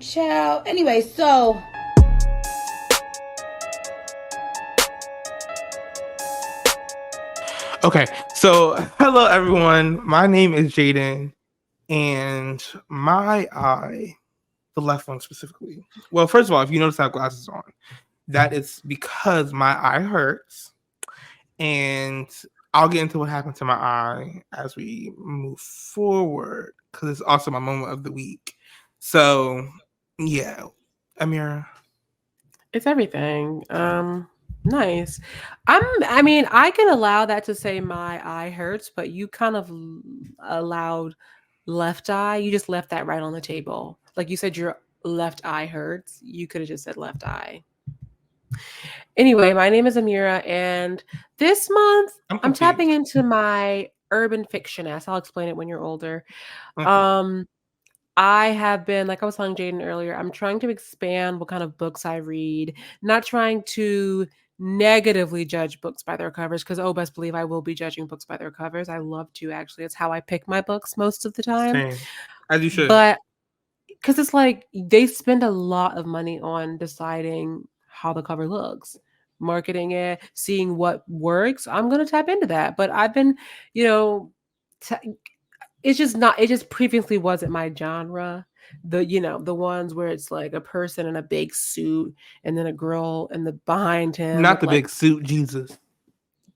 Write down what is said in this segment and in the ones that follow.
Child. Anyway, so Okay, so hello everyone. My name is Jaden, and my eye, the left one specifically. Well, first of all, if you notice I have glasses on, that is because my eye hurts, and I'll get into what happened to my eye as we move forward because it's also my moment of the week. So, yeah, Amira. It's everything. Nice. I mean, I can allow that to say my eye hurts, but you kind of allowed left eye. You just left that right on the table. Like you said your left eye hurts. You could have just said left eye. Anyway, my name is Amira, and this month I'm I'm tapping confused. into my urban fiction ass. I'll explain it when you're older. Okay. Um I have been, like I was telling Jaden earlier, I'm trying to expand what kind of books I read, not trying to negatively judge books by their covers, because, oh, best believe I will be judging books by their covers. I love to, actually. It's how I pick my books most of the time. Same. As you should. But because it's like they spend a lot of money on deciding how the cover looks, marketing it, seeing what works. I'm going to tap into that. But I've been, you know, t- it's just not, it just previously wasn't my genre. The ones where it's like a person in a big suit and then a girl in the behind him Not with the like big suit, Jesus.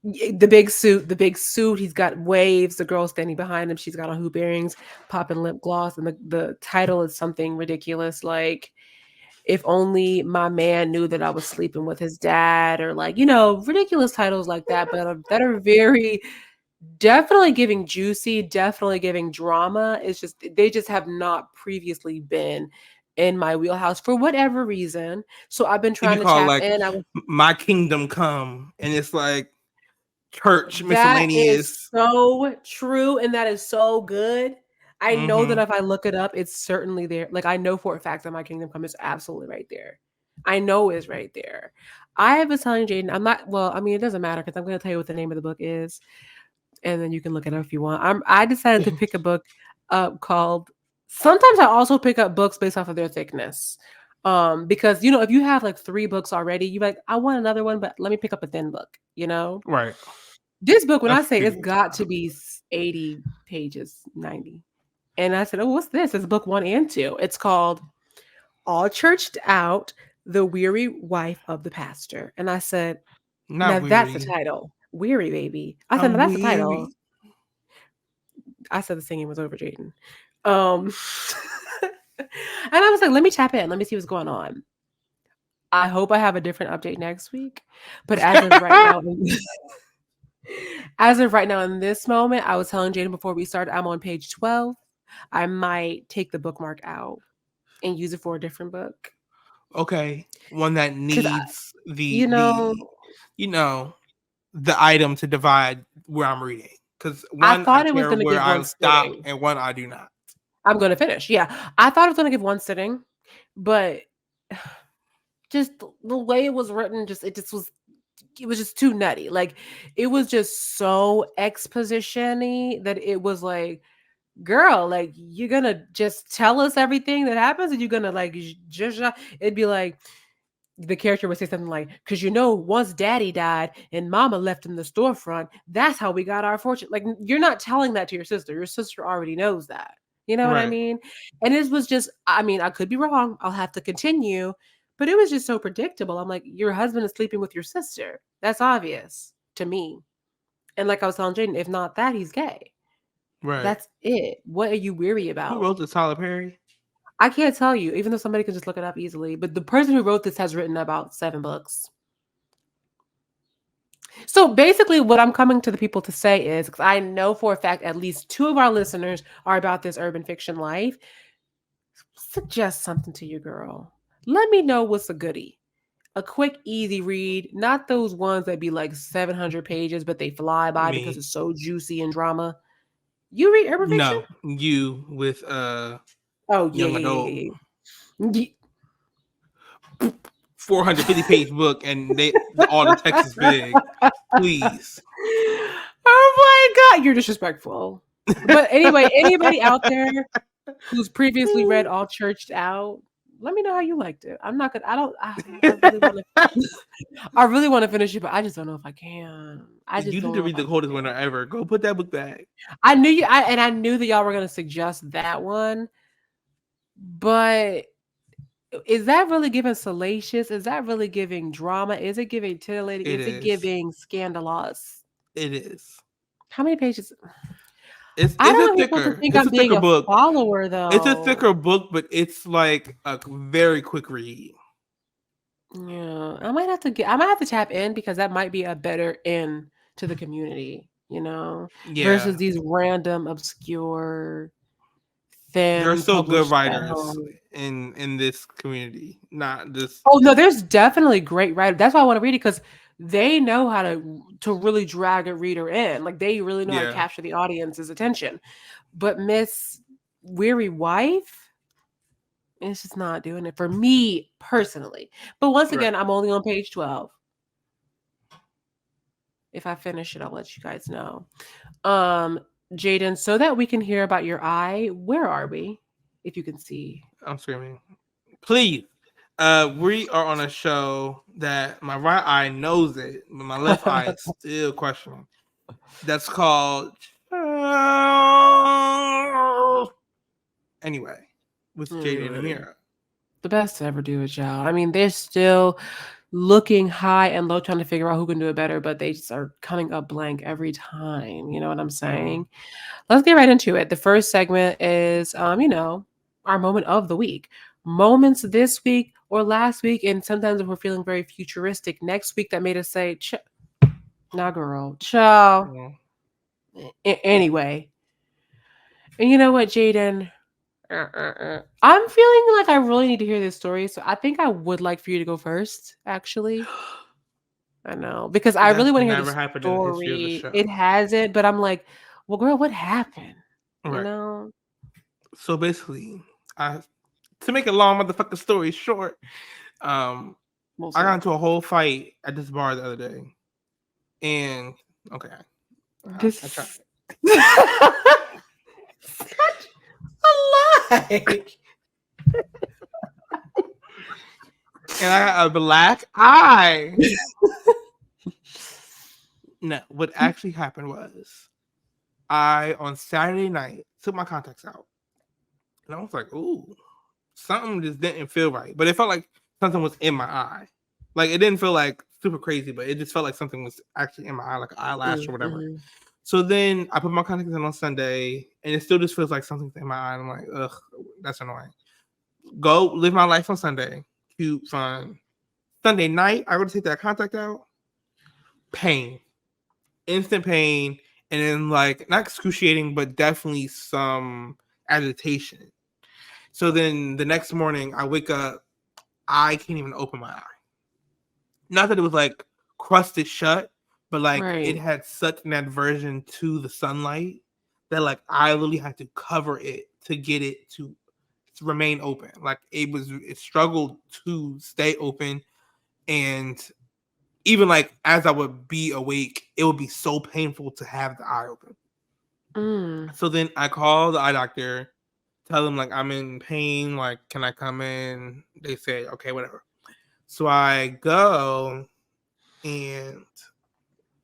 the big suit, he's got waves, the girl standing behind him, she's got on hoop earrings, popping lip gloss, and the title is something ridiculous like if only my man knew that I was sleeping with his dad, or like, ridiculous titles like that, but that are very definitely giving juicy, definitely giving drama. It's just they just have not previously been in my wheelhouse for whatever reason. So I've been If you trying to call tap like in. I was My Kingdom Come, and it's like church That is miscellaneous. so true and that is so good. I know that Mm-hmm. if I look it up, it's certainly there. Like I know for a fact that my Kingdom Come is absolutely right there. I know it's right there. I was telling Jaden, I'm not well, I mean it doesn't matter because I'm gonna tell you what the name of the book is. And then you can look it up if you want. I decided to pick a book up called. Sometimes I also pick up books based off of their thickness, because if you have like 3 books already, you like I want another one, but let me pick up a thin book. Right. This book, when I That's say it's cute. got to be 80 pages, 90, and I said, "Oh, what's this?" It's book 1 and 2. It's called "All Churched Out: The Weary Wife of the Pastor," and I said, "Now Not that's the weary. title, Weary Baby." I said, "Now I'm that's the title." weary. I said the singing was over, Jaden. Um, and I was like, let me tap in. Let me see what's going on. I hope I have a different update next week. But as of right now, as of right now in this moment, I was telling Jaden before we started, I'm on page 12. I might take the bookmark out and use it for a different book. Okay. One that Because, needs you know, you know, the item to divide where I'm reading. Because I one I thought it was care going to where give one I stop, sitting. and one I do not. I'm going to finish. Yeah. I thought it was going to give one sitting, but just the way it was written, it was just too nutty. Like it was just so exposition-y that it was like, girl, like you're gonna just tell us everything that happens, and you're gonna like just it'd be like the character would say something like, because once daddy died and mama left in the storefront, that's how we got our fortune. Like you're not telling that to your sister. Your sister already knows that. You know what I Right. mean? And it was just, I mean, I could be wrong. I'll have to continue. But it was just so predictable. I'm like, your husband is sleeping with your sister. That's obvious to me. And like I was telling Jaden, if not that, he's gay. Right. That's it. What are you weary Who about? wrote this? Tyler Perry? I can't tell you, even though somebody can just look it up easily. But the person who wrote this has written about 7 books. So basically, what I'm coming to the people to say is, because I know for a fact at least 2 of our listeners are about this urban fiction life, suggest something to your girl. Let me know what's a goodie. A quick, easy read, not those ones that be like 700 pages, but they fly by because Me. it's so juicy and drama. You read urban fiction? No. You with Oh, yeah, young yeah, yeah, adult. yeah, yeah. 450-page book, and all the text is big. Please. Oh my God, you're disrespectful. But anyway, anybody out there who's previously read All Churched Out, Let me know how you liked it. I'm not gonna. I don't. I really want to. I really want to finish it, but I just don't know if I can. I just You need don't to know if read I The Coldest can. Winter Ever. Go put that book back. I knew you. I knew that y'all were gonna suggest that one, but is that really giving salacious? Is that really giving drama? Is it giving titillating? It Is it is. giving scandalous? It is. How many pages? It's I it's don't a want people to thicker. think It's I'm a being thicker a book. follower, It's a though. thicker book, but it's like a very quick read. Yeah, I might have to tap in because that might be a better in to the community, versus Yeah. these random obscure There are thin still good published at writers home. in this community. Not this. Oh no, there's definitely great writers. That's why I want to read it because they know how to really drag a reader in. Like they really know how to Yeah. capture the audience's attention. But Miss Weary Wife, it's just not doing it for me personally. But once Right. again, I'm only on page 12. If I finish it, I'll let you guys know. Um, Jaden, so that we can hear about your eye, where are we? If you can see. I'm screaming. Please. We are on a show that my right eye knows it, but my left eye is still questioning. That's called anyway, with Jaden and Hmm. Amira. The best to ever do it, y'all. I mean, they're still looking high and low, trying to figure out who can do it better, but they just are coming up blank every time. You know what I'm saying? Let's get right into it. The first segment is, our moment of the week. Moments this week or last week, and sometimes if we're feeling very futuristic, next week that made us say, nah, girl, ciao. Anyway, and you know what, Jaden? I'm feeling like I really need to hear this story, so I think I would like for you to go first, actually. I know, because I really That's want to hear the never happened in the history of the story. show. It hasn't, but I'm like, well, girl, what happened? You Right. know? So basically, to make a long motherfucking story short, We'll I got see. into a whole fight at this bar the other day, and okay, I tried. This such a lie. And I got a black eye. No, what actually happened was I on Saturday night took my contacts out, and I was like, "Ooh, something just didn't feel right." But it felt like something was in my eye. Like it didn't feel like super crazy, but it just felt like something was actually in my eye, like an eyelash or whatever. Mm-hmm. So then I put my contacts in on Sunday, and it still just feels like something's in my eye. And I'm like, ugh, that's annoying. Go live my life on Sunday. Cute, fun. Sunday night, I go to take that contact out. Pain, instant pain, and then like not excruciating, but definitely some agitation. So then the next morning, I wake up, I can't even open my eye. Not that it was like crusted shut, but like Right. it had such an aversion to the sunlight that like I literally had to cover it to get it to remain open. Like it struggled to stay open, and even like as I would be awake, it would be so painful to have the eye open. Mm. So then I call the eye doctor, tell them like I'm in pain, like can I come in? They say okay, whatever. So I go, and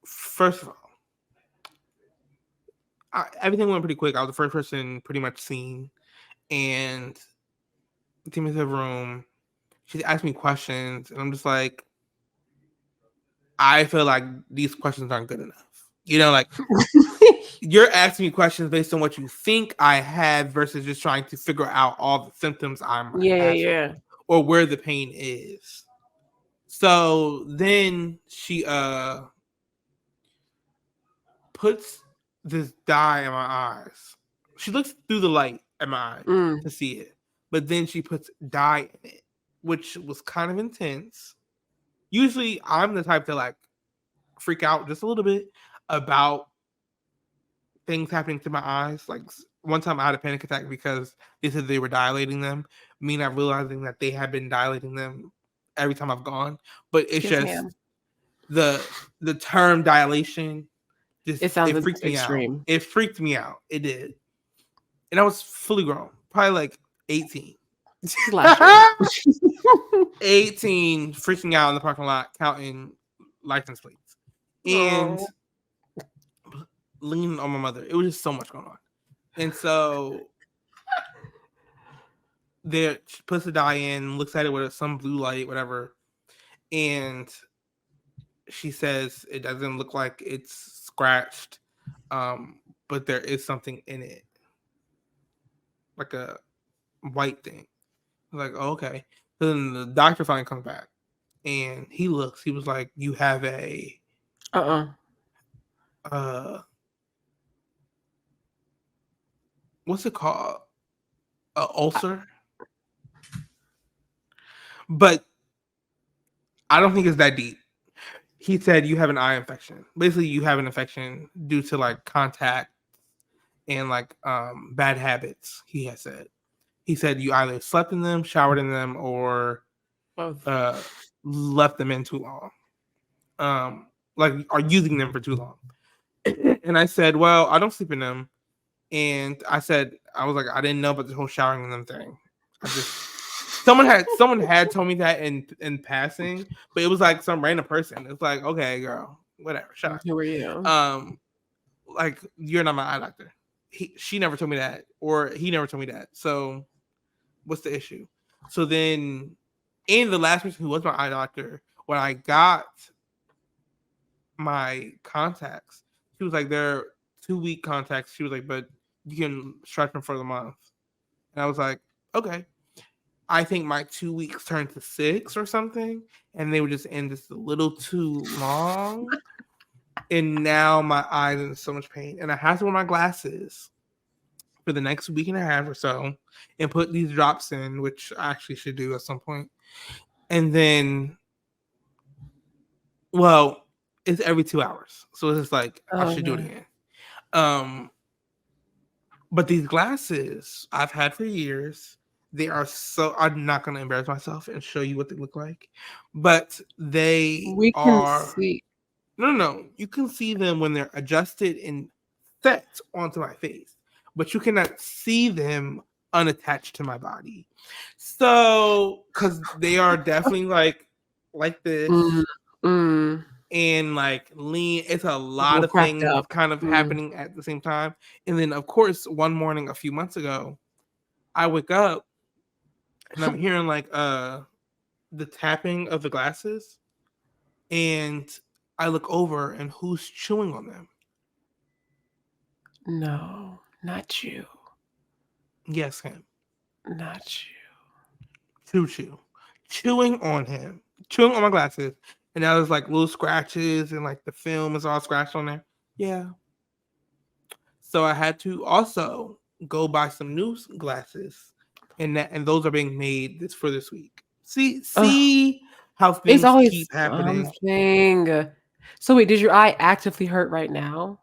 first of all, everything went pretty quick. I was the first person pretty much seen, and came into the room. She asked me questions, and I'm just like, I feel like these questions aren't good enough. You know, like you're asking me questions based on what you think I have versus just trying to figure out all the symptoms I might Yeah, have yeah. or where the pain is. So then she puts this dye in my eyes. She looks through the light at my eyes Mm. to see it, but then she puts dye in it, which was kind of intense. Usually, I'm the type to like freak out just a little bit about things happening to my eyes. Like one time, I had a panic attack because they said they were dilating them, me not realizing that they had been dilating them every time I've gone. But it's Yes, just ma'am. the term dilation. It Just sounds it freaked me out. extreme. It freaked me out. It did. And I was fully grown, probably like 18. This is last year. 18, freaking out in the parking lot, counting license plates, and Oh. leaning on my mother. It was just so much going on, and so there, she puts the dye in, looks at it with some blue light, whatever, and she says it doesn't look like it's scratched, but there is something in it, like a white thing. I'm like, oh, okay. Then the doctor finally comes back, and he looks. He was like, "You have a uh, what's it called? A ulcer." But I don't think it's that deep. He said you have an eye infection. Basically, you have an infection due to like contact and like bad habits. He said you either slept in them, showered in them, or Both. left them in too long. Like are using them for too long. And I said, well, I don't sleep in them. And I was like, I didn't know about the whole showering in them thing. I just someone had told me that in passing, but it was like some random person. It's like, okay, girl, whatever, shut Who are you? up. Like you're not my eye doctor. She never told me that, or he never told me that. So what's the issue? So then, and the last person who was my eye doctor, when I got my contacts, she was like, they're 2-week contacts. She was like, but you can stretch them for the month. And I was like, okay. I think my 2 weeks turned to 6 or something, and they were just in just a little too long. And now my eyes are in so much pain, and I have to wear my glasses for the next week and a half or so, and put these drops in, which I actually should do at some point. And then, well, it's every 2 hours, so it's just like I should do it again. But these glasses I've had for years. They are so. I'm not going to embarrass myself and show you what they look like, but they We can are. see. No. You can see them when they're adjusted and set onto my face, but you cannot see them unattached to my body. So, because they are definitely like this. And like lean, it's a lot We're of cracked things up. kind of happening at the same time. And then, of course, one morning a few months ago, I wake up and I'm hearing like the tapping of the glasses, and I look over and who's chewing on them? No, not you. Yes, him. Not you. Chewing on him, chewing on my glasses, and now there's like little scratches and like the film is all scratched on there. Yeah. So I had to also go buy some new glasses, and those are being made for this week. See how It's things always keep happening. something. So wait, does your eye actively hurt right now?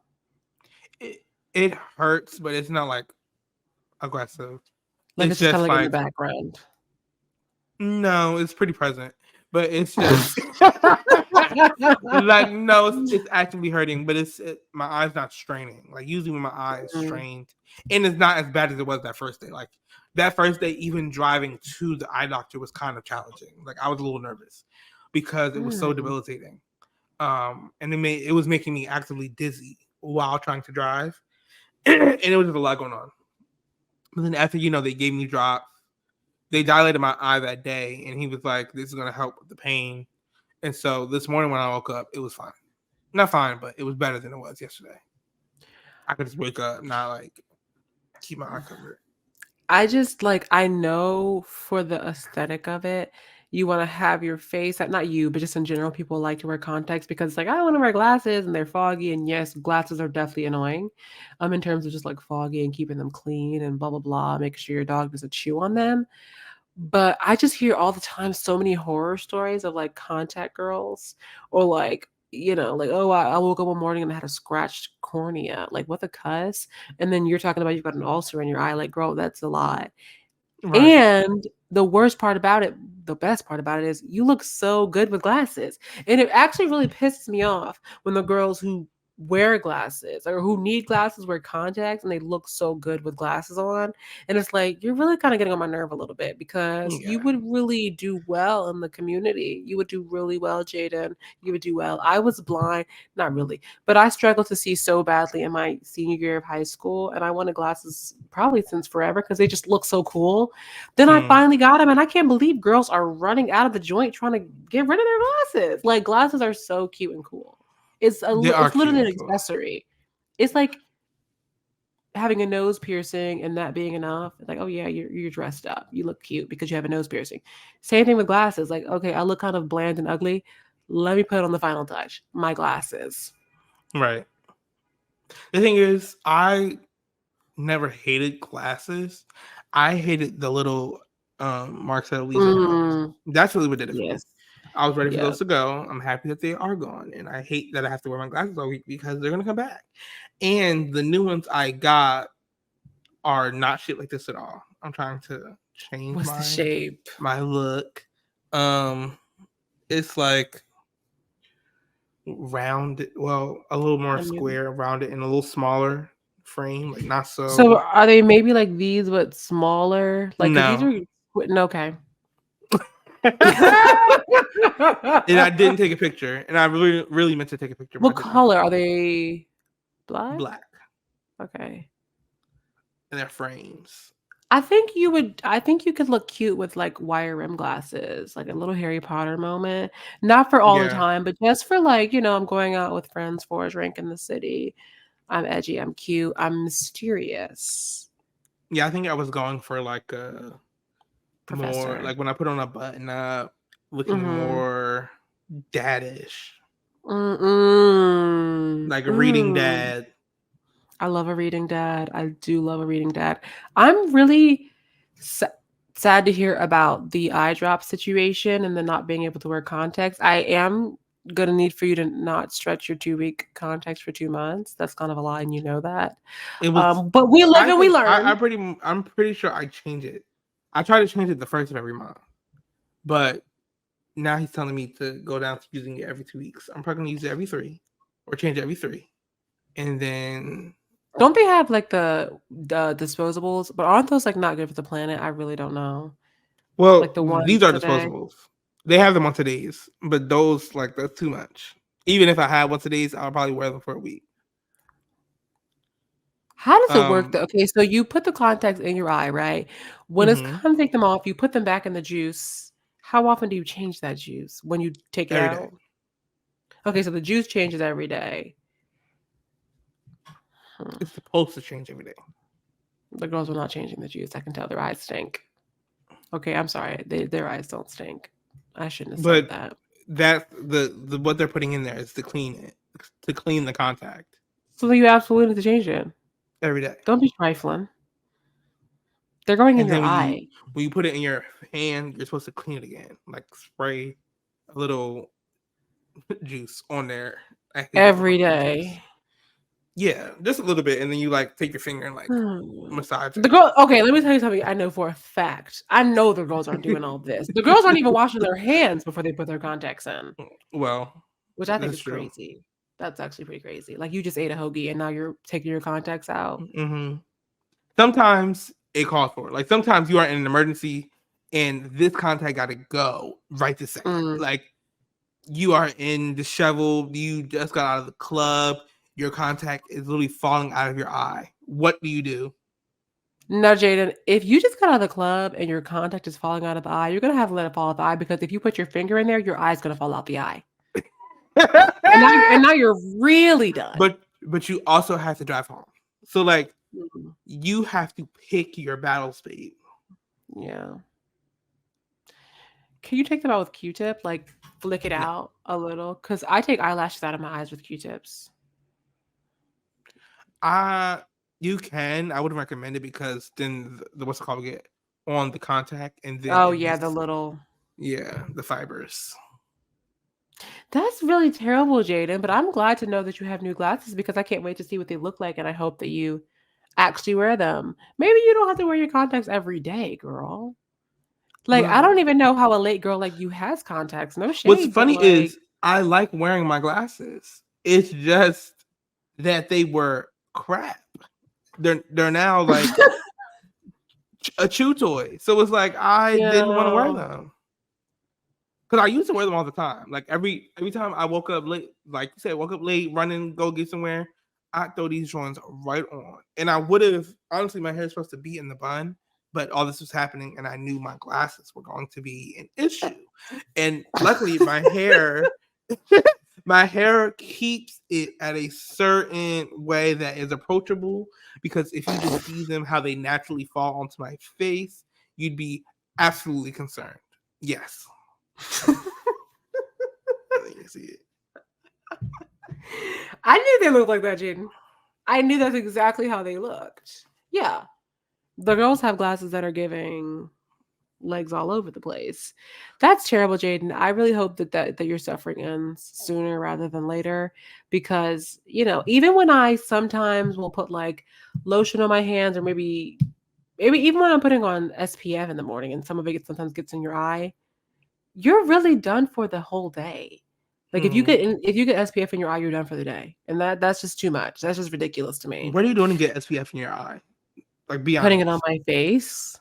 It hurts, but it's not like aggressive. Like It's it's just kind just of like in the like background. no, it's pretty present, but it's just like no, it's actively hurting, but my eye's not straining. Like usually when my eye is strained, and it's not as bad as it was that first day. Like that first day, even driving to the eye doctor was kind of challenging. Like I was a little nervous because it was so debilitating, and it was making me actively dizzy while trying to drive, and it was just a lot going on. But then after they gave me drops, they dilated my eye that day, and he was like, "This is gonna help with the pain." And so this morning when I woke up, it was fine. Not fine, but it was better than it was yesterday. I could just wake up, not like keep my eye covered. I know for the aesthetic of it, you want to have your face, not you, but just in general, people like to wear contacts because it's like, I don't want to wear glasses and they're foggy. And yes, glasses are definitely annoying in terms of just like foggy and keeping them clean and blah, blah, blah, making sure your dog doesn't chew on them. But I just hear all the time so many horror stories of like contact girls or like, like, oh, I woke up one morning and I had a scratched cornea. Like, what the cuss? And then you're talking about you've got an ulcer in your eye. Like, girl, that's a lot. Right. And the worst part about it, the best part about it is you look so good with glasses. And it actually really pisses me off when the girls who wear glasses or who need glasses, wear contacts, and they look so good with glasses on. And it's like, you're really kind of getting on my nerve a little bit because you Yeah. would really do well in the community. You would do really well, Jaden. You would do well. I was blind, not really, but I struggled to see so badly in my senior year of high school. And I wanted glasses probably since forever because they just look so cool. Then I Mm. finally got them, and I can't believe girls are running out of the joint trying to get rid of their glasses. Like, glasses are so cute and cool. They are It's cute literally an and cool. accessory. It's like having a nose piercing and that being enough. It's like, oh yeah, you're dressed up. You look cute because you have a nose piercing. Same thing with glasses. Like, okay, I look kind of bland and ugly. Let me put on the final touch. My glasses. Right. The thing is, I never hated glasses. I hated the little Marcel Leisure headphones. Mm, That's really what did it for me. yes. I was ready for Yeah. those to go. I'm happy that they are gone, and I hate that I have to wear my glasses all week because they're gonna come back. And the new ones I got are not shit like this at all. I'm trying to change What's the shape? my look. Um, it's like round, well, a little more I mean, square, rounded, and a little smaller frame, like not so so. are they maybe like these but smaller? Like, cause these No. are okay. And I didn't take a picture, and I really, really meant to take a picture, but What I didn't. color are they? Black. Black, Okay. and they're frames. I think you would. I think you could look cute with like wire rim glasses, like a little Harry Potter moment. Not for all the Yeah, time, but just for like, I'm going out with friends for a drink in the city. I'm edgy. I'm cute. I'm mysterious. yeah. I think I was going for like a more Professor. like when I put on a button up, looking Mm-hmm. more daddish, Mm-mm. like a reading Mm. dad. I love a reading dad. I do love a reading dad. I'm really sad to hear about the eye drop situation and the not being able to wear contacts. I am gonna need for you to not stretch your 2-week contacts for 2 months. That's kind of a lie, and you know that. It was. But we live I and we think learn. I'm pretty sure I change it. I try to change it the first of every month, but now he's telling me to go down to using it every 2 weeks. I'm probably gonna use it every 3, or change it every 3, and then Don't they have like the disposables? But aren't those like not good for the planet? I really don't know. Like well, the these ones are today. disposables. They have them on today's, but those like that's too much. Even if I had one today's, I'll probably wear them for a week. How does it work Um, though? Okay, so you put the contacts in your eye, right? When it's mhm, time to take them off, you put them back in the juice. How often do you change that juice when you take it every day. out? Okay, so the juice changes every day. Hmm. It's supposed to change every day. The girls are not changing the juice. I can tell their eyes stink. Okay, I'm sorry. Their eyes don't stink. I shouldn't have said But that. that's the what they're putting in there is to clean it, to clean the contact So you absolutely need to change it. every day. Don't be trifling. They're going in And your then eye when you put it in your hand, you're supposed to clean it again, like spray a little juice on there. I hate that they every call it juice. day. Yeah, just a little bit, and then you like take your finger and like Hmm. massage The it. girl, okay, let me tell you something I know for a fact. I know the girls aren't doing all this. The girls aren't even washing their hands before they put their contacts in, Well, which I think that's is true. crazy. That's actually pretty crazy. Like, you just ate a hoagie and now you're taking your contacts out. Hmm. Sometimes it calls for it. Like sometimes you are in an emergency, and this contact got to go right this second. Mm. Like you are in disheveled. You just got out of the club. Your contact is literally falling out of your eye. What do you do? No, Jaden, if you just got out of the club and your contact is falling out of the eye, you're gonna have to let it fall out the eye because if you put your finger in there, your eye's gonna fall out the eye. And now you're really done. but you also have to drive home. So like Mm. you have to pick your battle speed. Yeah. Can you take them out with Q-tip? Like flick it No. out a little? Because I take eyelashes out of my eyes with Q-tips. You can. I would recommend it because then the what's it called get on the contact, and then Oh it yeah, makes the little. the fibers. That's really terrible, Jaden. But I'm glad to know that you have new glasses because I can't wait to see what they look like, and I hope that you actually wear them. Maybe you don't have to wear your contacts every day, girl. Like, I don't Well, even know how a late girl like you has contacts. No what's shade, but funny like, is I like wearing my glasses. It's just that they were crap. They're now like a chew toy. So it's like I didn't want to wear Yeah. them. Because I used to wear them all the time. Like every time I woke up late, like you said, woke up late, running, go get somewhere, I throw these joints right on. And I would have, honestly, my hair is supposed to be in the bun, but all this was happening and I knew my glasses were going to be an issue. And luckily my hair my hair keeps it at a certain way that is approachable, because if you just see them how they naturally fall onto my face, you'd be absolutely concerned. Yes. You see it. I knew they looked like that, Jaden. I knew that's exactly how they looked. Yeah. The girls have glasses that are giving legs all over the place. That's terrible, Jaden. I really hope that your suffering ends sooner rather than later, because, even when I sometimes will put like lotion on my hands, or maybe even when I'm putting on SPF in the morning and some of it sometimes gets in your eye, you're really done for the whole day. Like if you get SPF in your eye, you're done for the day, and that's just too much. That's just ridiculous to me. What are you doing to get SPF in your eye? Like, be honest. Putting it on my face,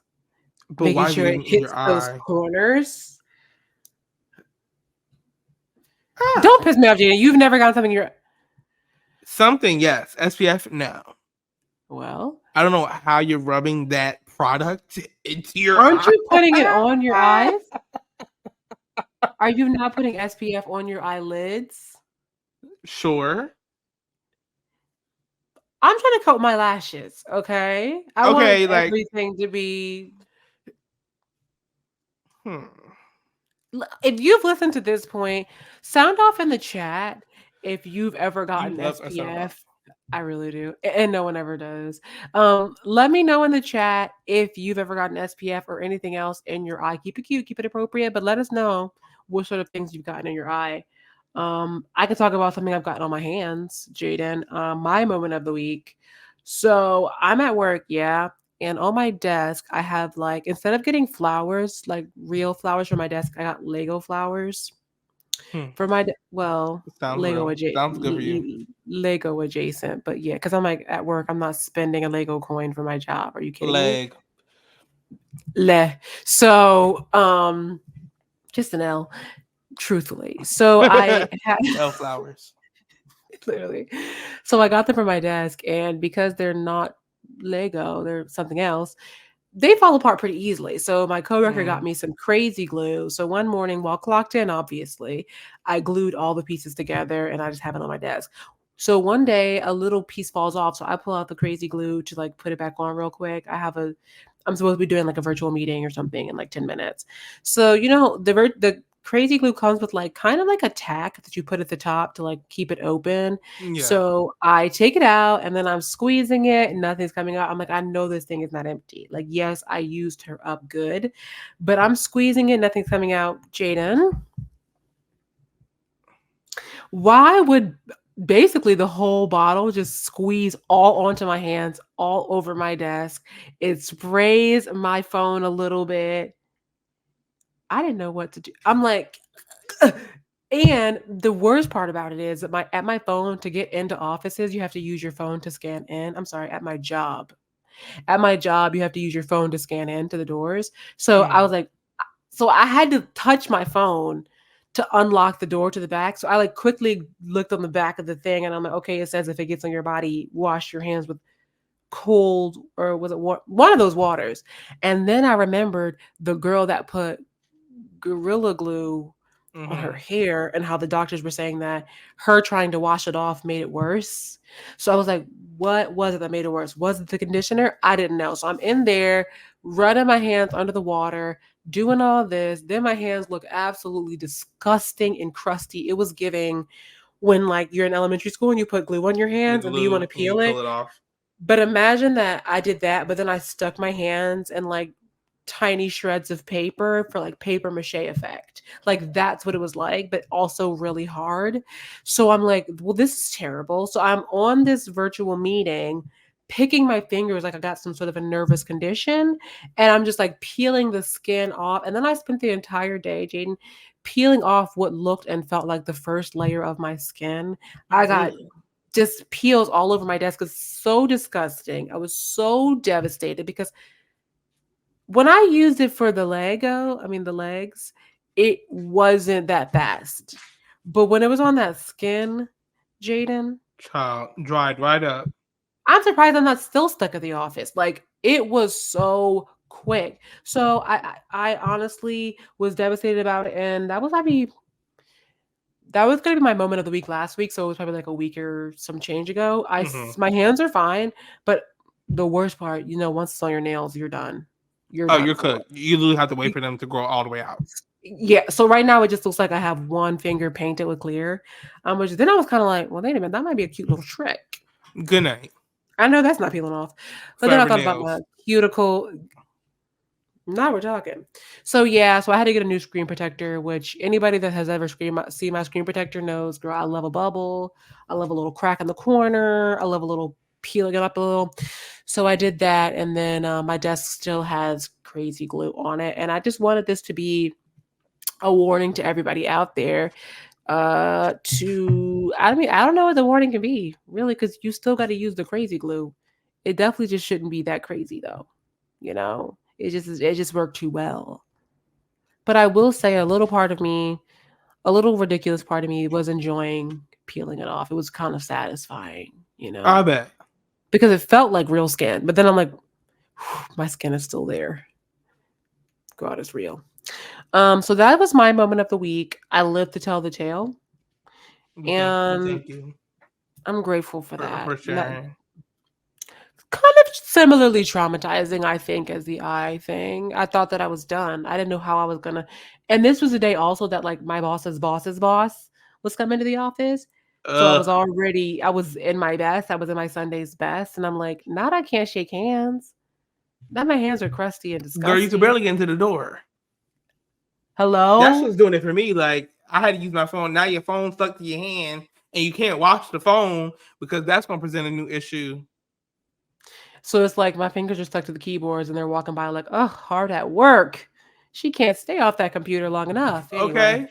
but making why sure it in hits your those eye? corners. Don't piss me off, Jada. You've never gotten something in your something, yes. SPF, no. Well, I don't know how you're rubbing that product into your aren't eye. you putting it on your eyes? Are you not putting SPF on your eyelids? Sure. I'm trying to coat my lashes, okay? I want everything to be. If you've listened to this point, sound off in the chat if you've ever gotten SPF. I really do, and no one ever does. Let me know in the chat if you've ever gotten SPF or anything else in your eye. Keep it cute, keep it appropriate, but let us know what sort of things you've gotten in your eye. I can talk about something I've gotten on my hands, Jaden. My moment of the week. So I'm at work, yeah. And on my desk, I have like, instead of getting flowers, like real flowers for my desk, I got Lego flowers for my, Lego adjacent. Sounds good for you. Lego adjacent. But yeah, because I'm like at work, I'm not spending a Lego coin for my job. Are you kidding me? So, just an L, truthfully. So I had L flowers. Clearly. So I got them for my desk, and because they're not Lego, they're something else, they fall apart pretty easily. So my coworker got me some crazy glue. So one morning while clocked in, obviously, I glued all the pieces together and I just have it on my desk. So one day a little piece falls off. So I pull out the crazy glue to like put it back on real quick. I'm supposed to be doing like a virtual meeting or something in like 10 minutes. So, the crazy glue comes with like kind of like a tack that you put at the top to like keep it open. Yeah. So I take it out and then I'm squeezing it and nothing's coming out. I'm like, I know this thing is not empty. Like, yes, I used her up good, but I'm squeezing it, nothing's coming out. Jaden, why would basically the whole bottle just squeeze all onto my hands, all over my desk? It sprays my phone a little bit. I didn't know what to do. I'm like, and the worst part about it is that at my phone, to get into offices, you have to use your phone to scan in. I'm sorry, at my job. At my job, you have to use your phone to scan in to the doors. So I was like, so I had to touch my phone to unlock the door to the back. So I like quickly looked on the back of the thing and I'm like, okay, it says if it gets on your body, wash your hands with cold, or was it one of those waters? And then I remembered the girl that put Gorilla Glue on her hair and how the doctors were saying that her trying to wash it off made it worse. So I was like, what was it that made it worse? Was it the conditioner? I didn't know. So I'm in there running my hands under the water, doing all this. Then my hands look absolutely disgusting and crusty. It was giving when like you're in elementary school and you put glue on your hands and then you want to peel it off. But imagine that I did that, but then I stuck my hands in like tiny shreds of paper for like paper mache effect. Like that's what it was like, but also really hard. So I'm like, well, this is terrible. So I'm on this virtual meeting, picking my fingers like I got some sort of a nervous condition. And I'm just like peeling the skin off. And then I spent the entire day, Jaden, peeling off what looked and felt like the first layer of my skin. I got just peels all over my desk. It's so disgusting. I was so devastated because when I used it for the the legs, it wasn't that fast. But when it was on that skin, Jaden, Child, dried right up. I'm surprised I'm not still stuck at the office. Like it was so quick. So I honestly was devastated about it, and that was gonna be my moment of the week last week. So it was probably like a week or some change ago. Hmm. My hands are fine, but the worst part, once it's on your nails, you're done. You're Oh, done you're for. cooked. You literally have to wait You- for them to grow all the way out. Yeah. So right now it just looks like I have one finger painted with clear. Which then I was kind of like, well, wait a minute, that might be a cute little trick. Good night. I know that's not peeling off. But then I Forever thought about my nails. cuticle. Now we're talking. So yeah, so I had to get a new screen protector, which anybody that has ever seen my screen protector knows, girl, I love a bubble. I love a little crack in the corner. I love a little peeling it up a little. So I did that, and then my desk still has crazy glue on it, and I just wanted this to be a warning to everybody out there. I don't know what the warning can be really, because you still got to use the crazy glue. It definitely just shouldn't be that crazy though. It just worked too well. But I will say a little part of me, a little ridiculous part of me was enjoying peeling it off. It was kind of satisfying, I bet. because it felt like real skin. But then I'm like, my skin is still there. God, it's real. So that was my moment of the week. I lived to tell the tale, We and thank you I'm grateful for that. for sharing. Kind of similarly traumatizing, I think, as the eye thing. I thought that I was done. I didn't know how I was gonna. And this was the day also that like my boss's boss was coming to the office. So Ugh. I was in my best. I was in my Sunday's best, and I'm like, now I can't shake hands. Now my hands are crusty and Girl, you could disgusty. barely get into the door. That Hello. shit's doing it for me. Like I had to use my phone. Now your phone's stuck to your hand, and you can't watch the phone because that's gonna present a new issue. So it's like my fingers are stuck to the keyboards, and they're walking by like, oh, hard at work. She can't stay off that computer long enough. Anyway. Okay.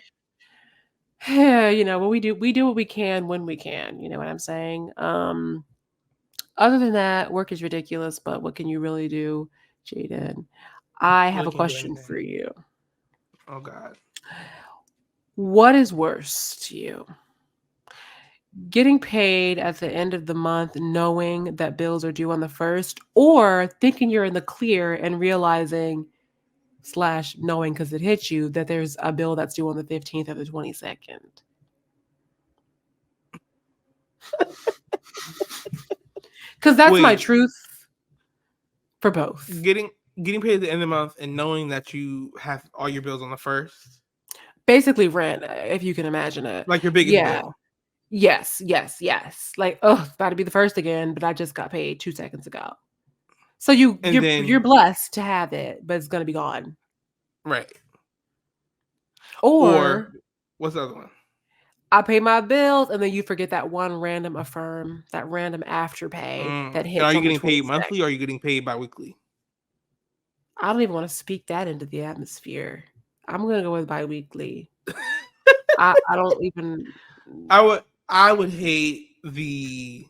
What we do what we can when we can, you know what I'm saying? Other than that, work is ridiculous, but what can you really do, Jaden? I have Really a can't do question for anything. you. Oh God. What is worse to you? Getting paid at the end of the month knowing that bills are due on the first, or thinking you're in the clear and realizing slash knowing because it hit you that there's a bill that's due on the 15th or the 22nd? Because that's my Wait, truth for both. getting paid at the end of the month and knowing that you have all your bills on the first, Basically rent, if you can imagine it. like your biggest Yeah. bill, Yes, yes, yes. Like, oh, it's about to be the first again, but I just got paid 2 seconds ago. So and you're then blessed to have it, but it's gonna be gone. right, or Or what's the other one? I pay my bills and then you forget that one random affirm, that random afterpay that And are hits you on the getting paid 22nd. monthly or are you getting paid biweekly? I don't even want to speak that into the atmosphere. I'm gonna go with biweekly. I don't even I would hate the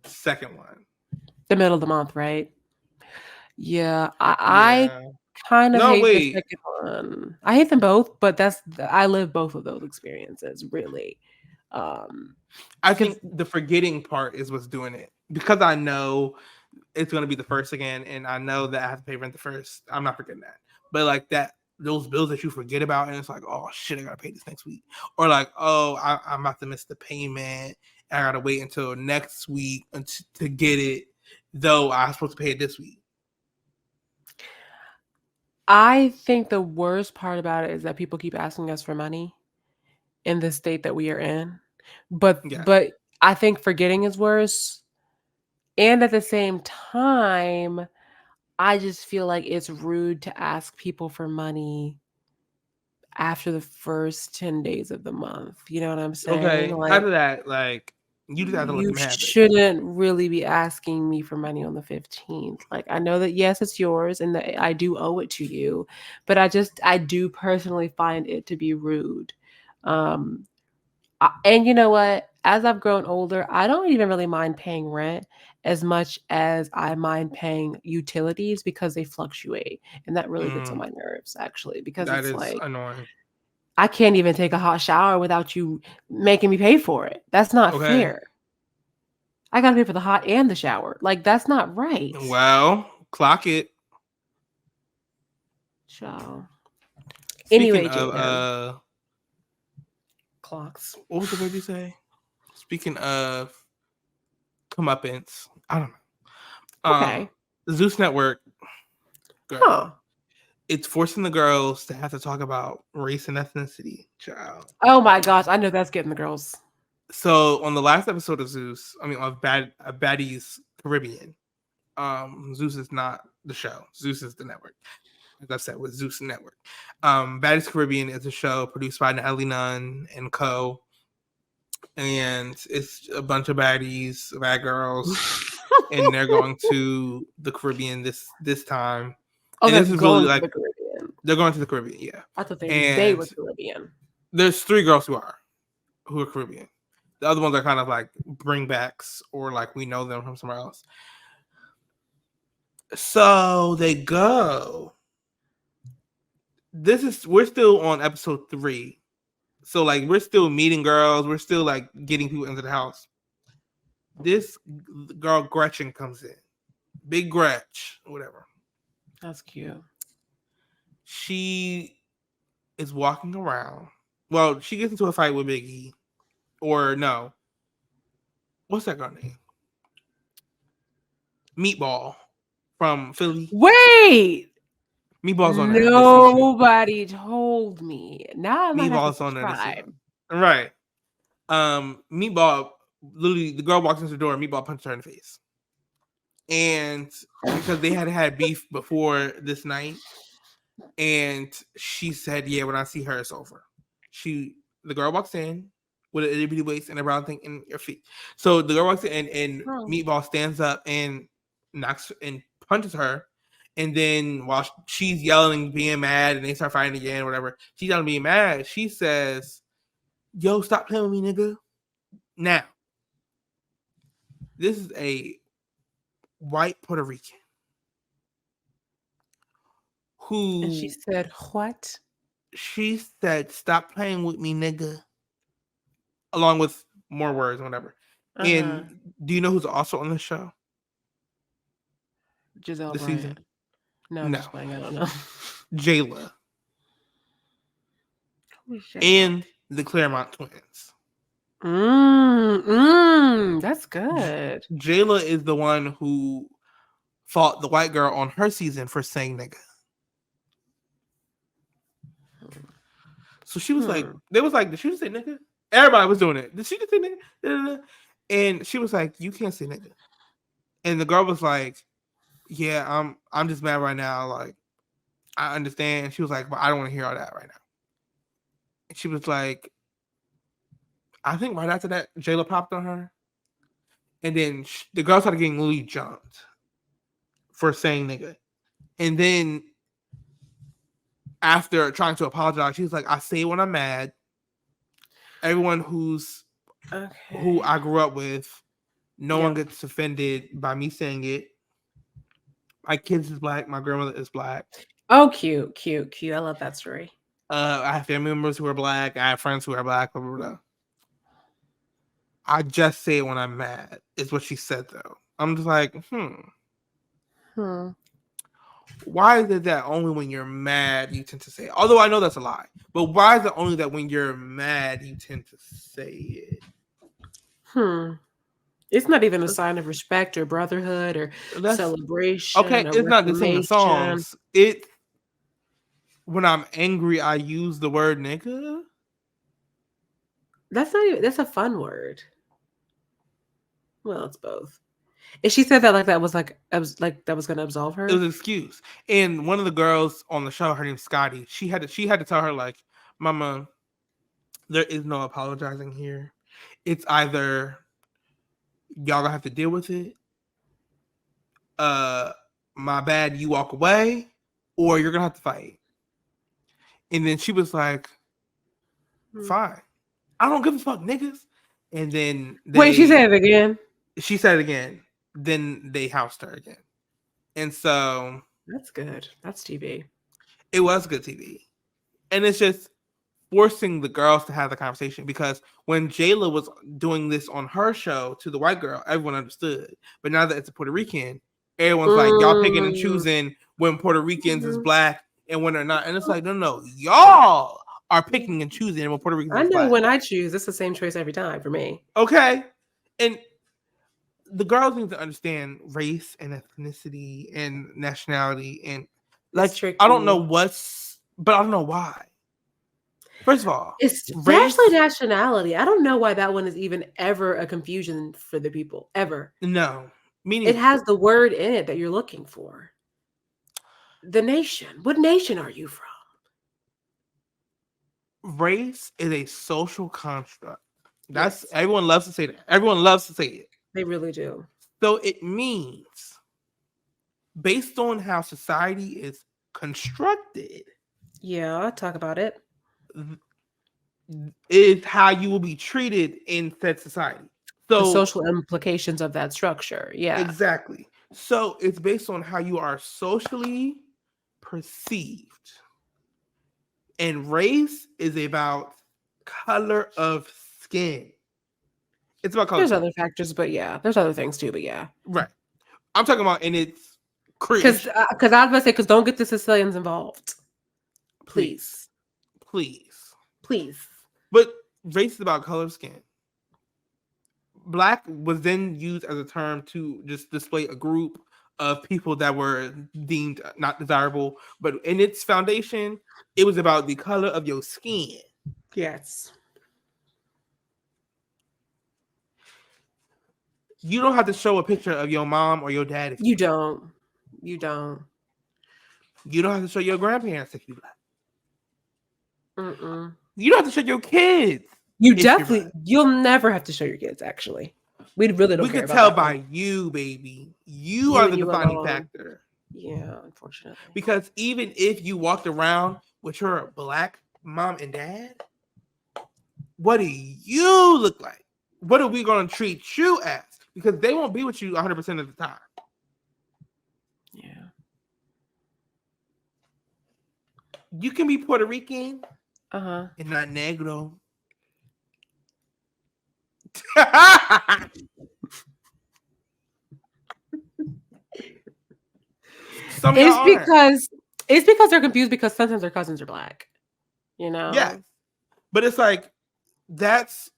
second one. the middle of the month, right? Yeah, I Yeah. kind of No, hate the wait. second one. I hate them both, but I live both of those experiences really. I Because think the forgetting part is what's doing it because I know it's going to be the first again, and I know that I have to pay rent the first. I'm not forgetting that, but like that, those bills that you forget about, and it's like, oh shit, I gotta pay this next week, or like, oh, I'm about to miss the payment, and I gotta wait until next week to get it, though I'm supposed to pay it this week. I think the worst part about it is that people keep asking us for money in the state that we are in. Yeah. But I think forgetting is worse. And at the same time, I just feel like it's rude to ask people for money after the first 10 days of the month. You know what I'm saying? Okay. Like After that, like you just have to let you them have it. shouldn't really be asking me for money on the 15th. Like I know that yes, it's yours and that I do owe it to you, but I do personally find it to be rude. And you know what? as I've grown older, I don't even really mind paying rent as much as I mind paying utilities because they fluctuate. And that really gets on Mm, my nerves, actually, because that it's is like, annoying. I can't even take a hot shower without you making me pay for it. That's not Okay. fair. I gotta pay for the hot and the shower. Like, that's not right. Well, clock it. Child. Speaking Anyway, of Jaden. Clocks. what was the word you say? Speaking of comeuppance, I don't know. Okay. Zeus Network, girl, Huh. it's forcing the girls to have to talk about race and ethnicity, child. Oh my gosh, I know that's getting the girls. So on the last episode of Zeus, I mean of Baddies Caribbean, Zeus is not the show. Zeus is the network. As I said, with Zeus Network. Baddies Caribbean is a show produced by Natalie Nunn and co. And it's a bunch of baddies, bad girls, and they're going to the Caribbean this time. Oh, And they're this is really going to like the Caribbean. they're going to the Caribbean, yeah. I thought they And were Caribbean. there's 3 girls who are Caribbean. The other ones are kind of like bringbacks or like we know them from somewhere else. So they go. We're still on episode 3. So like we're still meeting girls, we're still like getting people into the house. This girl Gretchen comes in. Big Gretch, whatever. That's cute. She is walking around. Well, she gets into a fight with Biggie. Or no. What's that girl name? Meatball from Philly. Wait, Meatball's on there this season. nobody told me. Now I might have to Meatball's on there this subscribe. season. Right. Meatball, literally, the girl walks into the door and Meatball punches her in the face. And because they had beef before this night, and she said, "Yeah, when I see her, it's over." The girl walks in with an itty bitty waist and a brown thing in her feet. So the girl walks in and Oh. Meatball stands up and knocks and punches her. And then while she's yelling, being mad, and they start fighting again, whatever, she's yelling, being mad. She says, "Yo, stop playing with me, nigga." Now, this is a white Puerto Rican who And she said, "What?" she said, "Stop playing with me, nigga," along with more words, whatever. And do you know who's also on the show Giselle this Bryant. season? No, I'm No. just playing. I don't know. Jayla Who's Jayla? and the Claremont twins. That's good. Jayla is the one who fought the white girl on her season for saying nigga. So she was like, they was like, "Did she just say nigga?" Everybody was doing it. "Did she just say nigga?" And she was like, "You can't say nigga." And the girl was like, "Yeah, I'm just mad right now. Like, I understand." She was like, "But I don't want to hear all that right now." And she was like, I think right after that, Jayla popped on her. And then the girl started getting Louis jumped for saying nigga. And then after trying to apologize, she was like, "I say when I'm mad. Everyone who I grew up with, no one gets offended by me saying it. My kids is black. My grandmother is black. Oh, cute. I love that story. I have family members who are black. I have friends who are black. Blah, blah, blah. I just say it when I'm mad," is what she said, though. I'm just like, why is it that only when you're mad you tend to say it? Although I know that's a lie. But why is it only that when you're mad you tend to say it? It's not even a sign of respect or brotherhood or celebration. Okay, or it's not just in the reformation. songs. It's when I'm angry, I use the word nigga. That's not even, that's a fun word. Well, it's both. And she said that like that was gonna absolve her. It was an excuse. And one of the girls on the show, her name's Scotty, she had to tell her, like, "Mama, there is no apologizing here. It's either y'all gonna have to deal with it. My bad, you walk away, or you're gonna have to fight." And then she was like, "Fine. I don't give a fuck, niggas." and then Wait, she said it again. she said it again. Then they housed her again, and so That's good. That's TV. it was good TV, and it's just forcing the girls to have the conversation because when Jayla was doing this on her show to the white girl, everyone understood. But now that it's a Puerto Rican, everyone's like, y'all picking and choosing when Puerto Ricans is black and when they're not. And it's like, no, y'all are picking and choosing when Puerto Ricans I is know black. when I choose, it's the same choice every time for me. Okay. And the girls need to understand race and ethnicity and nationality and like I don't know but I don't know why. First of all, especially nationality. I don't know why that one is even ever a confusion for the people. Ever. No. It has the word in it that you're looking for. The nation. What nation are you from? Race is a social construct. That's everyone loves to say that. Everyone loves to say it. They really do. So it means based on how society is constructed. Yeah, I'll talk about it. Is how you will be treated in said society. So the social implications of that structure. Yeah. Exactly. So it's based on how you are socially perceived. And race is about color of skin. It's about color. There's other factors, but yeah, there's other things too, but yeah. Right. I'm talking about in its creation. Because I was about to say, because don't get the Sicilians involved. Please. But race is about color of skin. Black was then used as a term to just display a group of people that were deemed not desirable. But in its foundation, it was about the color of your skin. Yes. You don't have to show a picture of your mom or your dad. If you don't. You don't. You don't have to show your grandparents if you black. Mm-mm. You don't have to show your kids. You definitely, you'll never have to show your kids, actually. We really don't we care can about tell that by one. you, baby. You are the defining factor. Yeah, unfortunately. Because even if you walked around with your black mom and dad, what do you look like? What are we going to treat you as? Because they won't be with you 100% of the time. Yeah. You can be Puerto Rican and not Negro. It's because they're confused because sometimes their cousins are black. You know? Yes. But it's like that's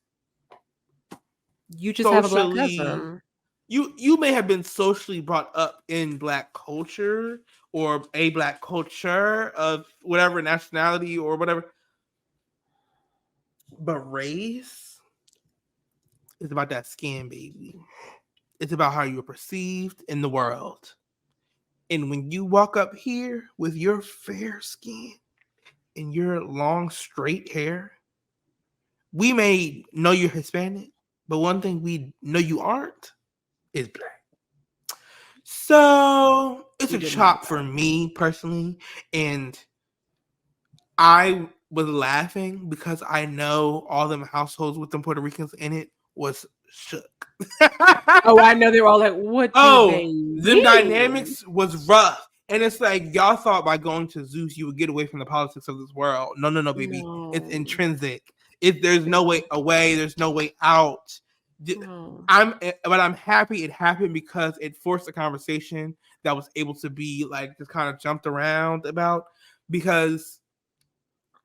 you just have a black cousin. You may have been socially brought up in black culture or a black culture of whatever nationality or whatever. But race is about that skin, baby. It's about how you're perceived in the world. And when you walk up here with your fair skin and your long, straight hair, we may know you're Hispanic, but one thing we know you aren't is black. So it's a chop for me personally. And I was laughing because I know all them households with them Puerto Ricans in it was shook. Oh, I know. They were all like, what the dynamics was rough. And it's like, y'all thought by going to Zeus, you would get away from the politics of this world. No, baby. No. It's intrinsic. There's no way away. There's no way out. No. But I'm happy it happened because it forced a conversation that was able to be like just kind of jumped around about because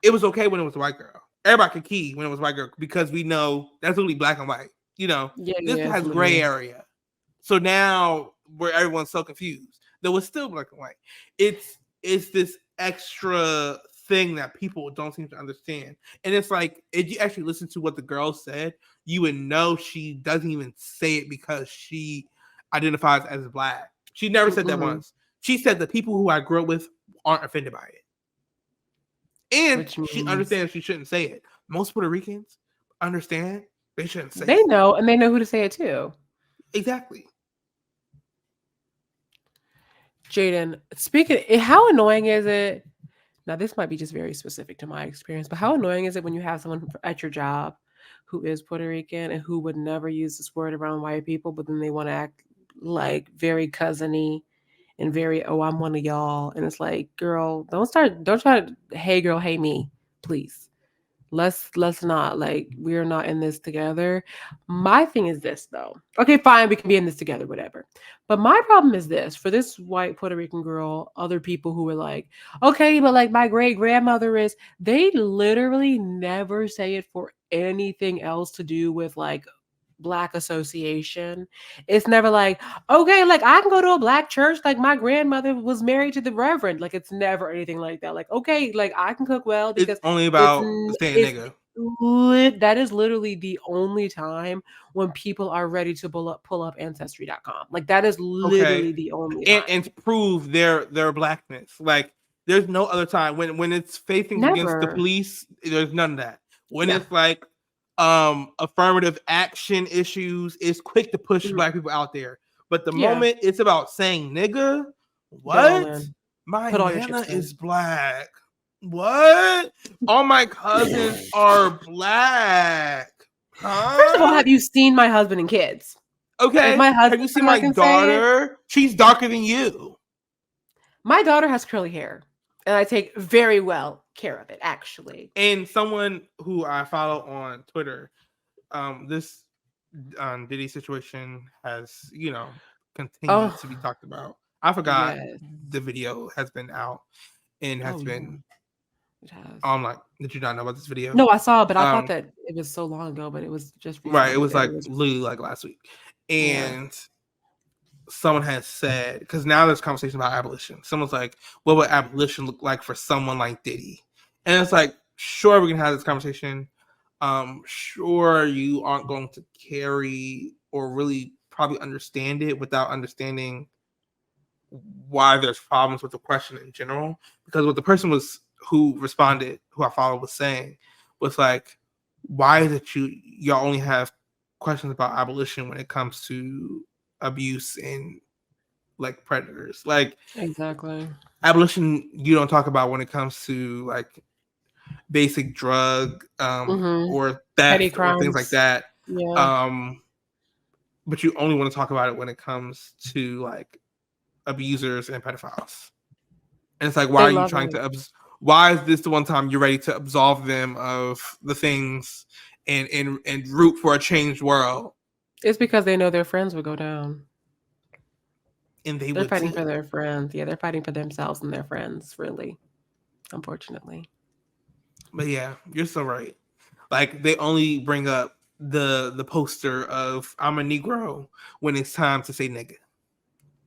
it was okay when it was a white girl. Everybody could key when it was a white girl because we know that's literally black and white. You know, this has gray area. So now where everyone's so confused, there was still black and white. It's this extra thing that people don't seem to understand. And it's like, if you actually listen to what the girl said, you would know she doesn't even say it because she identifies as black. She never said that once. She said the people who I grew up with aren't offended by it. And she understands she shouldn't say it. Most Puerto Ricans understand they shouldn't say it. They know, and they know who to say it to. Exactly. Jaden, how annoying is it? Now, this might be just very specific to my experience, but how annoying is it when you have someone at your job who is Puerto Rican and who would never use this word around white people, but then they want to act like very cousiny and very, oh, I'm one of y'all. And it's like, girl, don't try to, hey girl, hey me, please. Let's not, like, we're not in this together. My thing is this though. Okay, fine, we can be in this together, whatever. But my problem is this for this white Puerto Rican girl, other people who were like, okay, but like my great grandmother is, they literally never say it for anything else to do with like Black association. It's never like, okay, like I can go to a Black church, like my grandmother was married to the reverend. Like it's never anything like that. Like, okay, like I can cook well It's because only it's about saying it's nigga. that is literally the only time when people are ready to pull up ancestry.com. Like that is Okay, literally the only and time. to prove their blackness. Like there's no other time when it's facing against the Never. police. There's none of that. When Yeah. it's like affirmative action issues, it's quick to push Mhm. black people out there. But the Yeah. moment it's about saying nigga, They're all what? in. My Put all your nana chips is in. black. What? All my cousins are black. First of all, Huh? have you seen my husband and kids? If Okay. my Have you seen husband, I my can say it. daughter? She's darker than you. My daughter has curly hair, and I take very well care of it, actually. And someone who I follow on Twitter, this Diddy situation has, continued Oh, to be talked about. I forgot yes. the video has been out and Oh, has yeah, been it has. like, did you not know about this video? No, I saw, but I thought Um, that it was so long ago, but it was just right, it recently was that it like was. literally like last week. Yeah. And someone has said, because now there's conversation about abolition. Someone's like, what would abolition look like for someone like Diddy? And it's like, sure, we can have this conversation. Sure, you aren't going to carry or really probably understand it without understanding why there's problems with the question in general. Because what the person was who responded, who I followed, was saying was like, why is it y'all only have questions about abolition when it comes to abuse and like predators? Like Exactly. abolition you don't talk about when it comes to like basic drug Mhm. or Petty theft or things like crimes. that. Yeah. Um but you only want to talk about it when it comes to like abusers and pedophiles. And it's like, why They are you love trying it. to why is this the one time you're ready to absolve them of the things and root for a changed world? It's because they know their friends would go down. And they They're would fighting for too. their friends. Yeah, they're fighting for themselves and their friends, really, unfortunately. But yeah, you're so right. Like they only bring up the poster of I'm a Negro when it's time to say nigga.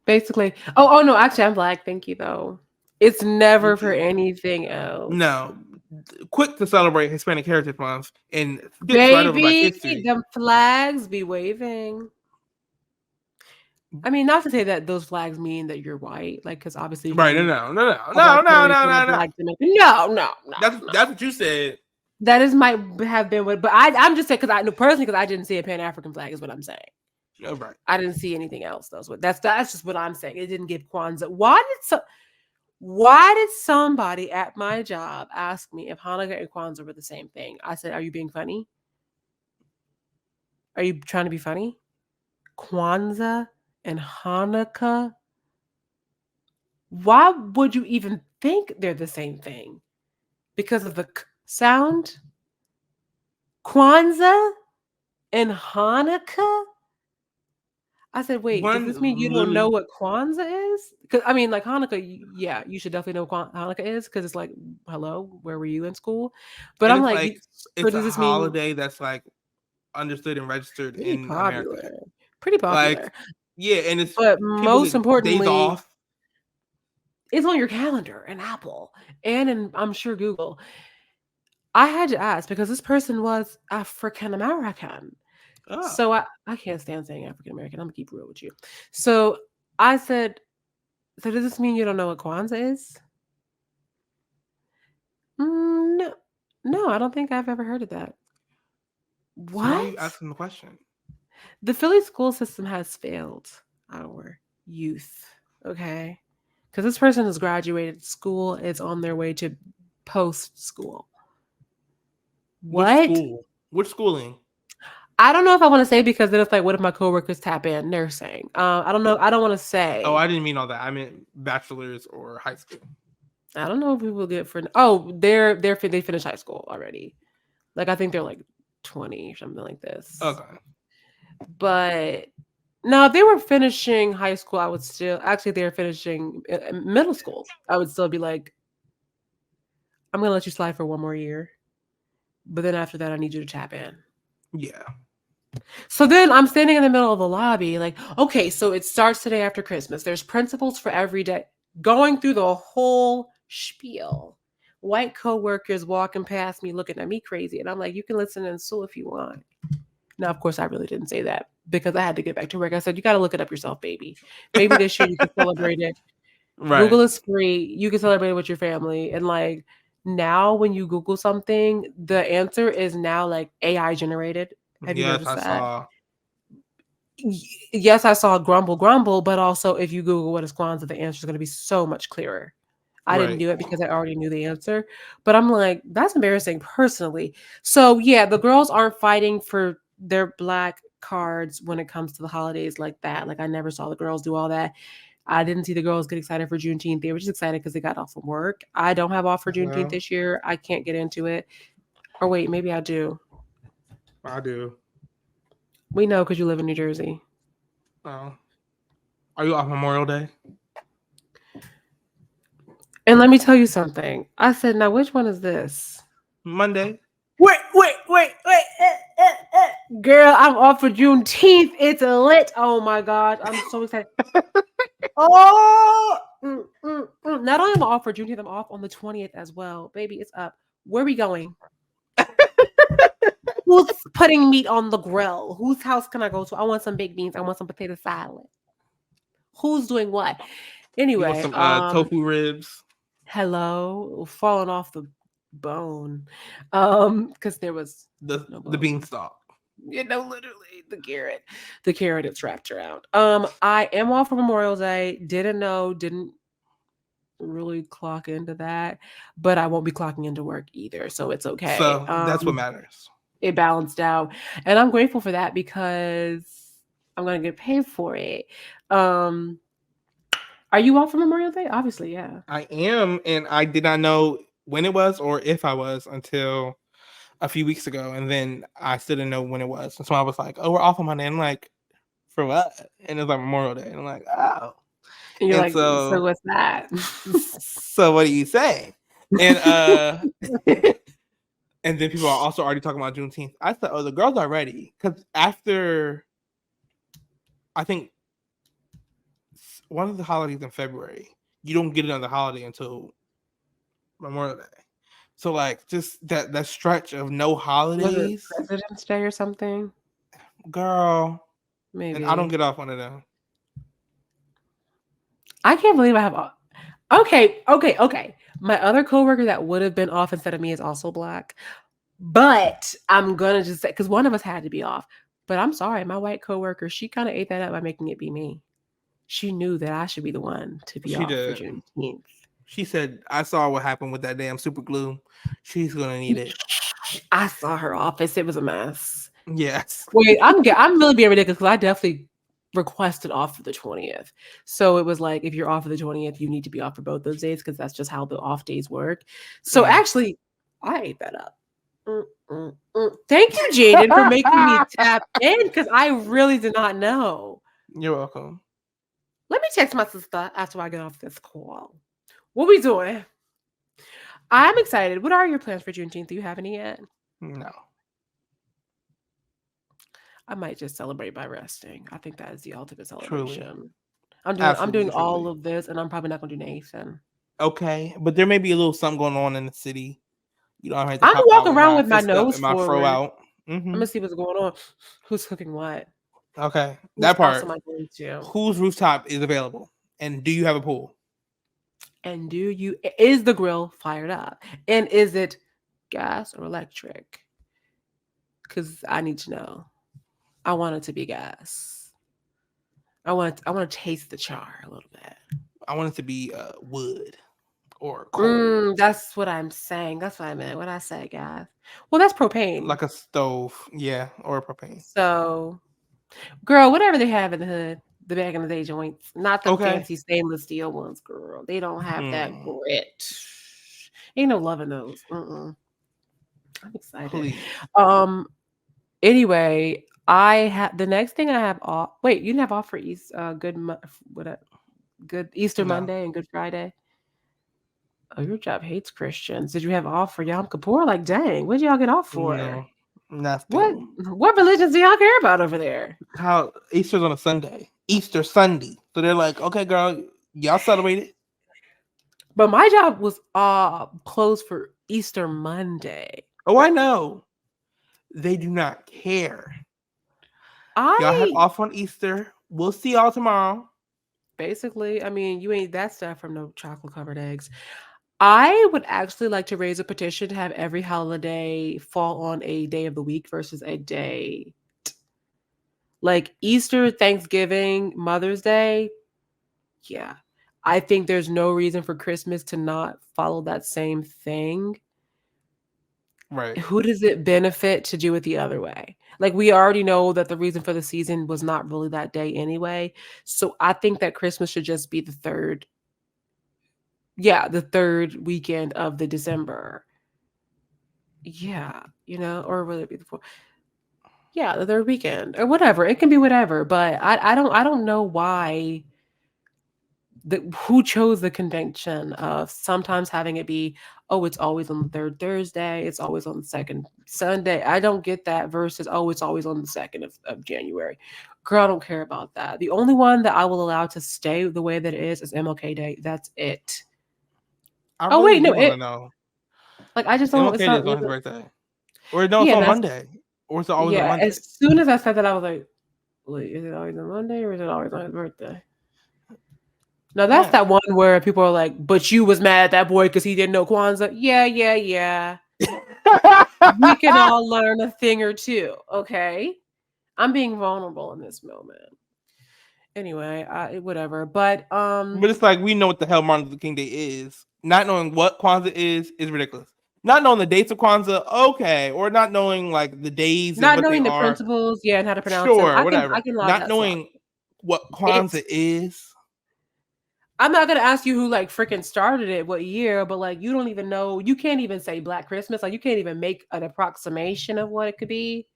Basically. Oh no, actually I'm Black. Thank you though. It's never Thank for you. anything else. No, quick to celebrate Hispanic Heritage Month and skips right over Black Baby, history. them flags be waving. I mean, not to say that those flags mean that you're white, like, because obviously you can Right? No, be no, no, no, a Black no, Puerto no, no, Rican or no, a no. Black Jamaican. No, no, no, no. That's what you said. That is might have been what, but I'm just saying because I know personally because I didn't see a Pan African flag is what I'm saying. Oh, right. I didn't see anything else. That's just what I'm saying. It didn't give Kwanzaa. Why did somebody at my job ask me if Hanukkah and Kwanzaa were the same thing? I said, "Are you being funny? Are you trying to be funny? Kwanzaa and Hanukkah? Why would you even think they're the same thing? Because of the k sound? Kwanzaa and Hanukkah?" I said, "Wait, does this mean you One don't know literally, what Kwanzaa is?" Because I mean, like, Hanukkah, yeah, you should definitely know what Hanukkah is because it's like, hello, where were you in school? But and I'm it's like, like so it's a does this mean holiday that's like understood and registered pretty in America. popular? Pretty Like, popular. yeah, and it's But people most get days importantly, off. it's on your calendar in Apple and in, I'm sure, Google. I had to ask because this person was African American. Oh, So I can't stand saying African American. I'm gonna keep real with you. So I said, so does this mean you don't know what Kwanzaa is? No, no, I don't think I've ever heard of that. so why are you What? asking the question? The Philly school system has failed our youth. Okay, because this person has graduated school, is on their way to post school. Which What? school? Which schooling? I don't know if I want to say because then it's like, what if my coworkers tap in nursing? I don't know. I don't want to say. Oh, I didn't mean all that. I meant bachelor's or high school. I don't know if people get for. They finished high school already. Like I think they're like 20 or something like this. Okay. But no, if they were finishing high school, I would still actually if they were finishing middle school. I would still be like, I'm gonna let you slide for one more year, but then after that, I need you to tap in. Yeah. So then I'm standing in the middle of the lobby, like, okay, so it starts today after Christmas. There's principles for every day, going through the whole spiel. White coworkers walking past me, looking at me crazy, and I'm like, you can listen and sue if you want. Now, of course, I really didn't say that because I had to get back to work. I said, you got to look it up yourself, baby. Maybe this year you can celebrate it. Right. Google is free. You can celebrate it with your family. And like now, when you Google something, the answer is now like AI generated. Have you Yes, noticed I that? saw. Yes, I saw grumble, but also if you Google what is Kwanzaa, the answer is going to be so much clearer. I didn't Right. do it because I already knew the answer, but I'm like, that's embarrassing personally. So yeah, the girls aren't fighting for their black cards when it comes to the holidays like that. Like I never saw the girls do all that. I didn't see the girls get excited for Juneteenth. They were just excited because they got off from work. I don't have off for Juneteenth Well, this year. I can't get into it. Or wait, maybe I do. I do. We know because you live in New Jersey. Oh. Are you off Memorial Day? And let me tell you something. I said, now which one is this? Monday. Wait. Girl, I'm off for Juneteenth. It's lit. Oh my God. I'm so excited. Oh, not only am I off for Juneteenth, I'm off on the 20th as well. Baby, it's up. Where are we going? Who's putting meat on the grill? Whose house can I go to? I want some baked beans. I want some potato salad. Who's doing what? You want Anyway, some tofu ribs? hello, falling off the bone. Because there was no The bone. beanstalk. Literally the carrot it's wrapped around. I am off for Memorial Day. Didn't really clock into that, but I won't be clocking into work either, so it's okay. So that's what matters. It balanced out, and I'm grateful for that because I'm gonna get paid for it. Are you off for Memorial Day? Obviously, yeah. I am, and I did not know when it was or if I was until a few weeks ago, and then I still didn't know when it was. And so I was like, "Oh, we're off on Monday." And I'm like, "For what?" And it's like Memorial Day, and I'm like, "Oh." And you're And like, so what's that? so what do you say? And and then people are also already talking about Juneteenth. I thought, oh, the girls are ready because after I think one of the holidays in February, you don't get another holiday until Memorial Day. So like just that stretch of no Was it holidays, President's Day or something? girl. Maybe. And I don't get off one of them. I can't believe I have. Okay. My other coworker that would have been off instead of me is also black, but I'm gonna just say because one of us had to be off. But I'm sorry, my white coworker, she kind of ate that up by making it be me. She knew that I should be the one to be She off for did. Juneteenth. She said, "I saw what happened with that damn super glue. She's gonna need it." I saw her office; it was a mess. Yes. Wait, I'm really being ridiculous because I definitely requested off for the 20th. So it was like, if you're off for the 20th, you need to be off for both those days because that's just how the off days work. So actually, I ate that up. Thank you, Jaden, for making me tap in because I really did not know. You're welcome. Let me text my sister after I get off this call. What we doing? I'm excited. What are your plans for Juneteenth? Do you have any yet? No. I might just celebrate by resting. I think that is the ultimate Truly. celebration. I'm Absolutely, doing all truly. of this, and I'm probably not gonna do Nathan. Okay, but there may be a little something going on in the city. You know, I had to I'm pop out walking with around my with my fist up nose and my fro forward. out. I'm gonna see what's going on. Who's cooking what? Okay, Whose that house part. am I going to? Whose rooftop is available, and do you have a pool? And is the grill fired up? And is it gas or electric? Because I need to know. I want it to be gas. I want to taste the char a little bit. I want it to be wood. or coal, That's what I'm saying. That's what I meant. What I said, guys. Well, that's propane. like a stove, yeah, or propane. So, girl, whatever they have in the hood, the back in the day joints, not them Okay. fancy stainless steel ones, girl. They don't have that Hmm. grit. Ain't no loving those. I'm excited. Please. Um. Anyway, I have the next thing I have off. Wait, you didn't have off for East good Easter No. Monday and Good Friday. Oh, your job hates Christians. Did you have off for Yom Kippur? Like, dang, what did y'all get off for? No. What Nothing. what religions do y'all care about over there? How Easter's on a Sunday. Easter Sunday. So they're like, okay, girl, y'all celebrate it. But my job was closed for Easter Monday. Oh, I know. They do not care. Y'all have I off on Easter. We'll see y'all tomorrow. basically, I mean, you ain't that stuff from no chocolate covered eggs. I would actually like to raise a petition to have every holiday fall on a day of the week versus a day. Like Easter, Thanksgiving, Mother's Day. Yeah. I think there's no reason for Christmas to not follow that same thing. Right. Who does it benefit to do it the other way? Like we already know that the reason for the season was not really that day anyway. So I think that Christmas should just be the third weekend of the December. Yeah, or will it be the fourth? Yeah, the third weekend or whatever. It can be whatever, but I don't know why who chose the convention of sometimes having it be, oh, it's always on the third Thursday, it's always on the second Sunday. I don't get that versus, oh, it's always on the 2nd of January. Girl, I don't care about that. The only one that I will allow to stay the way that it is MLK Day. That's it. I Oh really wait, do no, want to know. like I just don't. It's MLK Day not is on his really. birthday. Or no, it's Yeah, on that's Monday. Or it's always on yeah. Monday. As soon as I said that, I was like, wait, is it always on Monday or is it always on his birthday? Now that's Yeah. that one where people are like, "But you was mad at that boy because he didn't know Kwanzaa." Yeah, yeah, yeah. We can all learn a thing or two. Okay, I'm being vulnerable in this moment. Anyway, whatever. But But it's like we know what the hell Martin Luther King Day is. Not knowing what Kwanzaa is ridiculous. Not knowing the dates of Kwanzaa, okay, or not knowing like the days and not what they knowing the are, principles, yeah, and how to pronounce them, sure, I whatever. can log Not that slot. knowing what It's Kwanzaa is. I'm not gonna ask you who like freaking started it, what year, but like you don't even know. You can't even say Black Christmas. Like you can't even make an approximation of what it could be.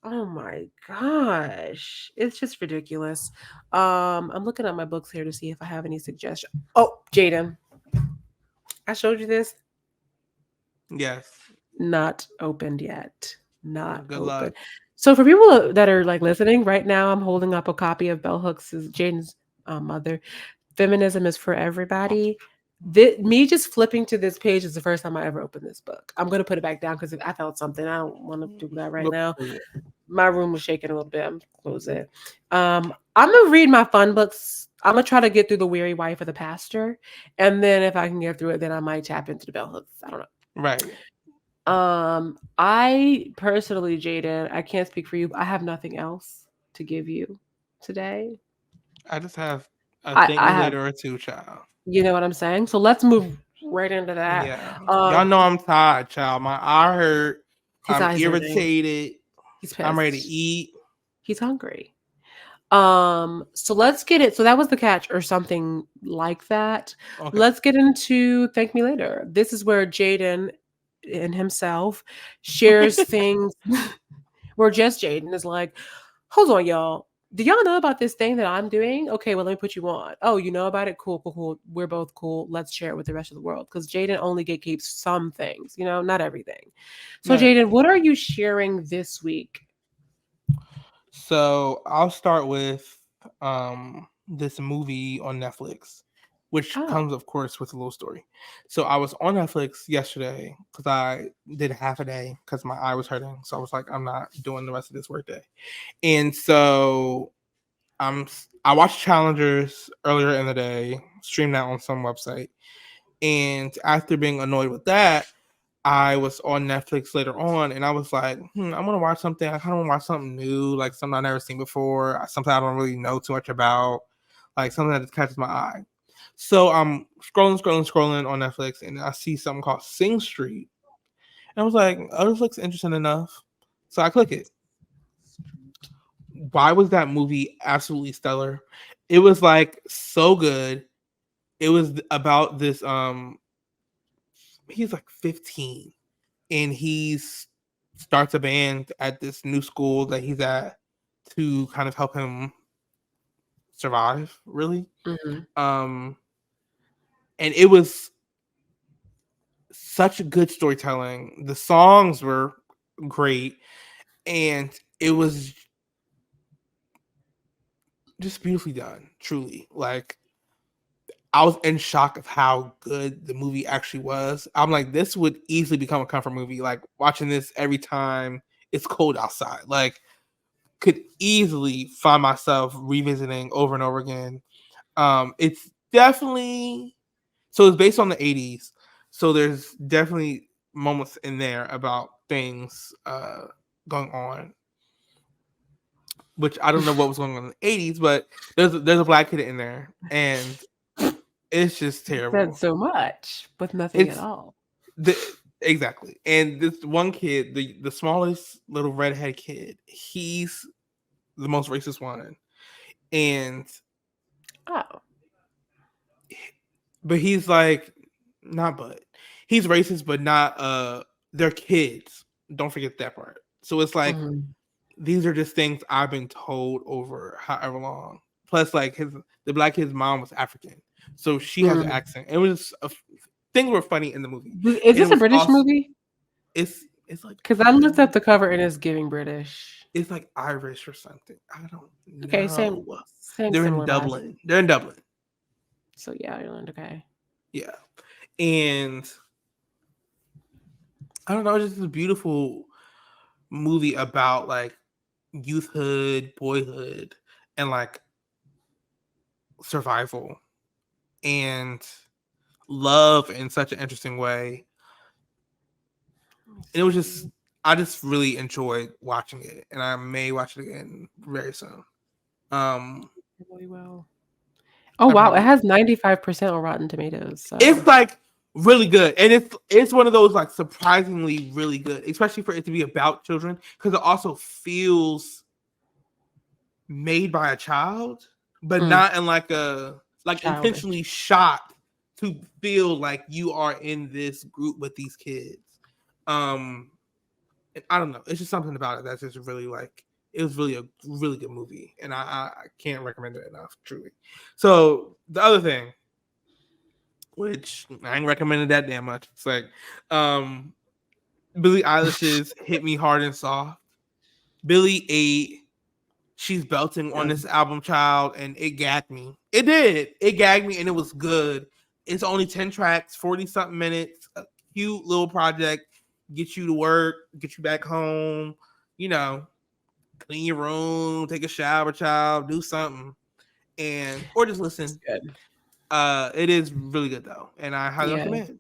Oh my gosh. It's just ridiculous. I'm looking at my books here to see if I have any suggestions. Oh, Jaden, I showed you this. Yes. Not opened yet. Not Good open. luck. So for people that are like listening right now, I'm holding up a copy of Bell Hooks' Jaden's mother. Feminism is for everybody. Me just flipping to this page is the first time I ever opened this book. I'm gonna put it back down because I felt something. I don't want to do that right Look now. for it. My room was shaking a little bit. I'm gonna close it. I'm gonna read my fun books. I'm gonna try to get through The Weary Wife of the Pastor, and then if I can get through it, then I might tap into the Bell Hooks. I don't know. Right. I personally, Jaden, I can't speak for you. But I have nothing else to give you today. I just have a I, thank I me have, later or two, child. you know what I'm saying. So let's move right into that. Yeah. Y'all know I'm tired, child. My eye hurt. His I'm eyes hurting. irritated. He's I'm ready to pissed. eat. He's hungry. So let's get it. So that was the catch or something like that. Okay. Let's get into Thank Me Later. This is where Jaden and himself shares things where just Jaden is like, hold on, y'all. Do y'all know about this thing that I'm doing? Okay, well, let me put you on. Oh, you know about it? Cool, cool, cool. We're both cool. Let's share it with the rest of the world. Because Jaden only gatekeeps some things, not everything. So, Right. Jaden, what are you sharing this week? So I'll start with this movie on Netflix, which Oh, comes, of course, with a little story. So I was on Netflix yesterday because I did half a day because my eye was hurting. So I was like, I'm not doing the rest of this workday. And so I watched Challengers earlier in the day, streamed that on some website. And after being annoyed with that, I was on Netflix later on, and I was like, I'm gonna watch something. I kind of want to watch something new, like something I've never seen before, something I don't really know too much about, like something that just catches my eye. So I'm scrolling on Netflix, and I see something called Sing Street. And I was like, oh, this looks interesting enough. So I click it. Why was that movie absolutely stellar? It was like so good. It was about this he's like 15 and he's starts a band at this new school that he's at to kind of help him survive, really. And it was such a good storytelling. The songs were great, and it was just beautifully done. Truly, like I was in shock of how good the movie actually was. I'm like, this would easily become a comfort movie. Like watching this every time it's cold outside. Like, could easily find myself revisiting over and over again. It's definitely so it's based on the 80s. So there's definitely moments in there about things going on, which I don't know what was going on in the 80s, but there's a black kid in there, and it's just terrible. Said so much, but nothing at all. Exactly. And this one kid, the smallest little redhead kid, he's the most racist one. And but he's like he's racist, but not they're kids. Don't forget that part. So it's like these are just things I've been told over however long. Plus, like the black kid's mom was African, so she has an accent. It was things were funny in the movie. Is this a British movie? It's like because I looked up the cover and it's giving British. It's like Irish or something. I don't know. Okay, same. They're in Dublin. Vibes. They're in Dublin. So yeah, Ireland. Okay. Yeah, and I don't know. It's just a beautiful movie about like youthhood, boyhood, and like survival and love in such an interesting way. And it was just, I just really enjoyed watching it, and I may watch it again very soon. Really well. Oh wow, it has 95% on Rotten Tomatoes. So. It's like really good, and it's one of those like surprisingly really good, especially for it to be about children, because it also feels made by a child, but not in like a intentionally shot to feel like you are in this group with these kids. And I don't know, it's just something about it that's just really like, it was really a really good movie, and I can't recommend it enough, truly. So the other thing, which I ain't recommended that damn much, it's like Billie Eilish's "Hit Me Hard and Soft." Billie 8, she's belting on this album, child, and it gagged me. It did. It gagged me, and it was good. It's only 10 tracks, 40-something minutes, a cute little project, get you to work, get you back home, you know, clean your room, take a shower, child, do something, or just listen. It is really good though, and I highly recommend.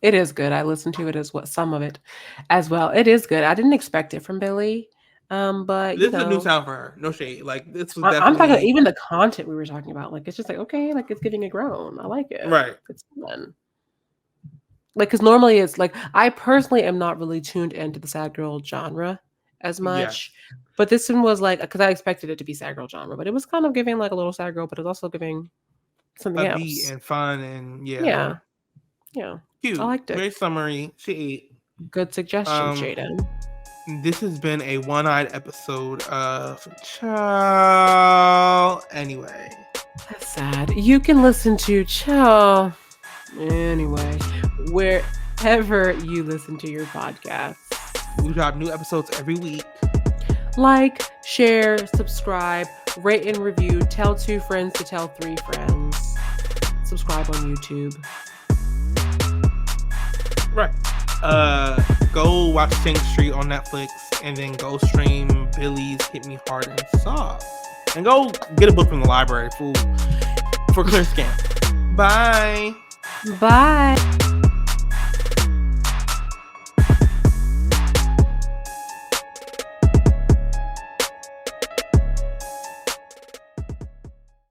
It is good. I listened to it some of it as well. It is good. I didn't expect it from Billie, but this is a new sound for her. No shade. Like this was definitely. I'm talking even the content we were talking about. Like it's just like okay, like it's getting it grown. I like it. Right. It's fun. Like because normally it's like I personally am not really tuned into the sad girl genre as much. Yes. But this one was like, because I expected it to be sad girl genre, but it was kind of giving like a little sad girl, but it's also giving something else. Beat and fun and yeah. Cute. I liked it. Very summery. She ate. Good suggestion, Jaden. This has been a one-eyed episode of Ciao. Anyway. That's sad. You can listen to Ciao anyway, wherever you listen to your podcast. We drop new episodes every week. Like, share, subscribe, rate and review. Tell 2 friends to tell 3 friends. Subscribe on YouTube. Right. Go watch Sing Street on Netflix, and then go stream Billie's "Hit Me Hard and Soft," and go get a book from the library for clear scan. Bye. Bye.